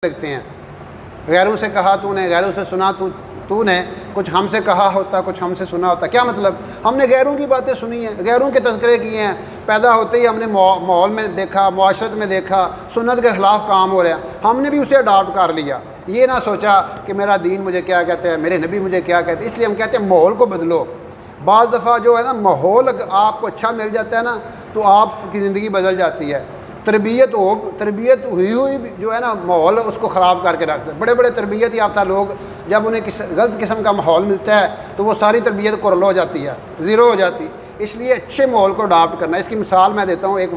لگتے ہیں. غیروں سے کہا تو نے، غیروں سے سنا تو نے، کچھ ہم سے کہا ہوتا، کچھ ہم سے سنا ہوتا. کیا مطلب؟ ہم نے غیروں کی باتیں سنی ہیں، غیروں کے تذکرے کیے ہیں، پیدا ہوتے ہی ہم نے ماحول میں دیکھا، معاشرت میں دیکھا سنت کے خلاف کام ہو رہا ہے، ہم نے بھی اسے اڈاپٹ کر لیا. یہ نہ سوچا کہ میرا دین مجھے کیا کہتا ہے، میرے نبی مجھے کیا کہتے ہیں. اس لیے ہم کہتے ہیں ماحول کو بدلو. بعض دفعہ جو ہے نا ماحول آپ کو اچھا مل جاتا ہے نا تو آپ کی زندگی بدل جاتی ہے. تربیت ہوئی جو ہے نا ماحول اس کو خراب کر کے رکھتا ہے. بڑے بڑے تربیت یافتہ لوگ جب انہیں غلط قسم کا ماحول ملتا ہے تو وہ ساری تربیت کرل ہو جاتی ہے، زیرو ہو جاتی. اس لیے اچھے ماحول کو اڈاپٹ کرنا ہے. اس کی مثال میں دیتا ہوں. ایک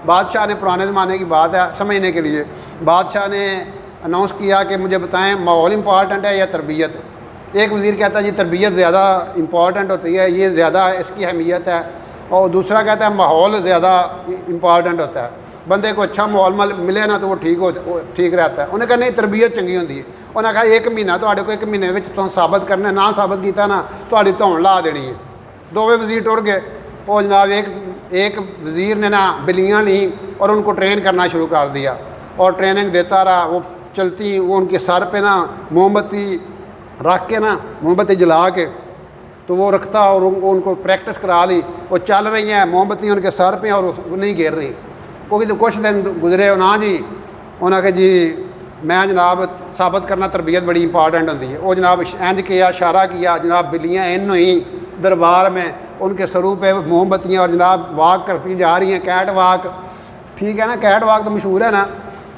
بادشاہ نے، پرانے زمانے کی بات ہے سمجھنے کے لیے، بادشاہ نے اناؤنس کیا کہ مجھے بتائیں ماحول امپورٹنٹ ہے یا تربیت. ایک وزیر کہتا ہے جی تربیت زیادہ امپورٹنٹ ہوتی ہے، یہ زیادہ اس کی اہمیت ہے، اور دوسرا کہتا ہے ماحول زیادہ امپورٹنٹ ہوتا ہے. بندے کو اچھا ماحول ملے نا تو وہ ٹھیک رہتا ہے. انہیں کہا نہیں تربیت چنگی ہوتی ہے. انہیں کہا ایک مہینہ کو ایک مہینے میں تو ثابت کرنا، نہ ثابت کیتا نا تھوڑی دھون لا دینی ہے. دوویں وزیر ٹر گئے. وہ جناب ایک وزیر نے نا بلیاں لیں اور ان کو ٹرین کرنا شروع کر دیا، اور ٹریننگ دیتا رہا. وہ چلتی، وہ ان کے سر پہ نا موم بتی رکھ کے نا، موم بتی جلا کے تو وہ رکھتا، اور ان کو پریکٹس کرا لی. وہ چل رہی ہیں، موم بتی ان کے سر پہ اور نہیں گر رہی. کیونکہ تو کچھ دن گزرے نا جی، انہوں نے جی میں جناب ثابت کرنا تربیت بڑی امپارٹنٹ ہوتی ہے. وہ جناب انج کیا، اشارہ کیا، جناب بلیاں ان ہوئیں دربار میں، ان کے سروں پہ موم بتیاں، اور جناب واک کرتی جا رہی ہیں، کیٹ واک. ٹھیک ہے نا، کیٹ واک تو مشہور ہے نا.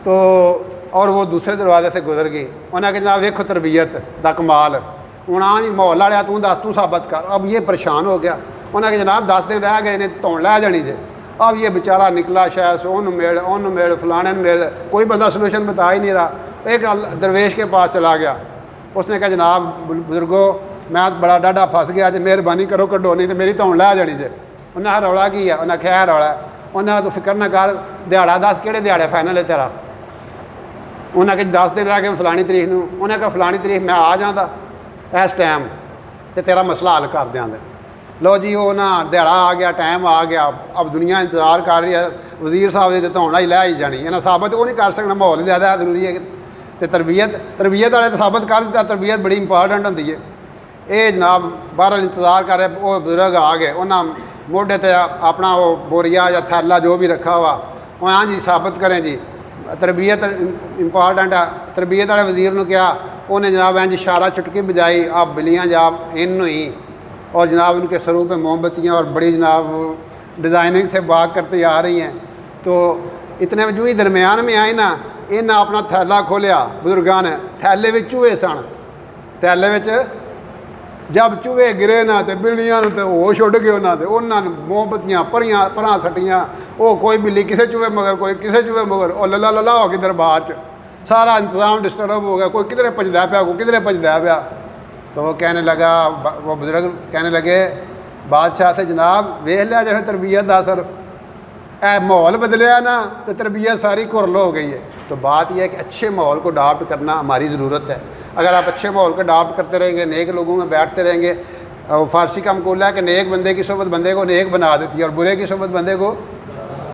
تو اور وہ دوسرے دروازے سے گزر گئی. انہوں نے کہا جناب ویکھو تربیت دا کمال. ہاں جی محلہ والیا تو ثابت کر. اب یہ پریشان ہو گیا. انہوں نے کہا جناب 10 دن رہ گئے نے دھون لے جانی جے. اب یہ بیچارہ نکلا شاید ان میل فلانے میل، کوئی بندہ سلوشن بتا ہی نہیں رہا. ایک درویش کے پاس چلا گیا. اس نے کہا جناب بزرگو میں بڑا ڈاڈا پھنس گیا جی، مہربانی کرو کڈو نہیں تو میری دھون لے جانی جے. انہیں رولا کی ہے. انہیں خیر رولا. انہیں تو فکر نہ کر، دیہڑا دس کہڑے دیہڑے فائنل ہے تیرا. انہیں کہ 10 دن رہ گئے فلانی تاریخ نو. انہیں کہا فلانی تاریخ میں آ جاتا اس ٹائم تو تیرا مسئلہ حل کر دیا. لو جی وہ نا دیہڑا آ گیا، ٹائم آ گیا. اب دنیا انتظار کر رہی ہے، وزیر صاحب نے دھون ہی لے ہی جانی. انہیں ثابت وہ نہیں کر سکنا، ماحول زیادہ ضروری ہے. تو تربیت والے تو ثابت کر دیتا تربیت بڑی امپورٹنٹ ہوتی ہے. یہ جناب بہرحال انتظار کر رہے. وہ بزرگ آ گئے. انہیں موڈے تے اپنا وہ بوریا یا تھیلا جو بھی رکھا ہوا، وہ ہاں جی ثابت کریں جی تربیت امپورٹنٹ ہے. تربیت والے وزیر نے کیا، انہیں جناب انج اشارہ چٹکی بجائی. آپ بلیاں جاب ان ہوئیں، اور جناب ان کے سروں پہ موم بتیاں، اور بڑی جناب ڈیزائننگ سے واک کرتے آ رہی ہیں. تو اتنے جو ہی درمیان میں آئی نا، انہیں اپنا تھیلا کھولیا بزرگاں نے. تھیلے میں چوہے سن. تھیلے میں جب چوہے گرے نا تو بلیاں تو ہوش اڈ گئے. انہوں نے موم بتیاں پراں سٹیاں. وہ کوئی بلی کسے چوہے مگر، کوئی کسے چوہے مگر. اور للا ہو گئی دربار سارا انتظام ڈسٹرب ہو گیا. کوئی کدھر پجدا پیا، کوئی کدھر پجدا پیا. تو وہ کہنے لگا، وہ بزرگ کہنے لگے بادشاہ سے جناب ویکھ لیا جیسے تربیت دا اثر، اے ماحول بدلیا نا تو تربیت ساری کرل ہو گئی ہے. تو بات یہ ہے کہ اچھے ماحول کو اڈاپٹ کرنا ہماری ضرورت ہے. اگر آپ اچھے ماحول کو اڈاپٹ کرتے رہیں گے، نیک لوگوں میں بیٹھتے رہیں گے. فارسی کا مقولہ ہے کہ نیک بندے کی صحبت بندے کو نیک بنا دیتی ہے، اور برے کی صحبت بندے کو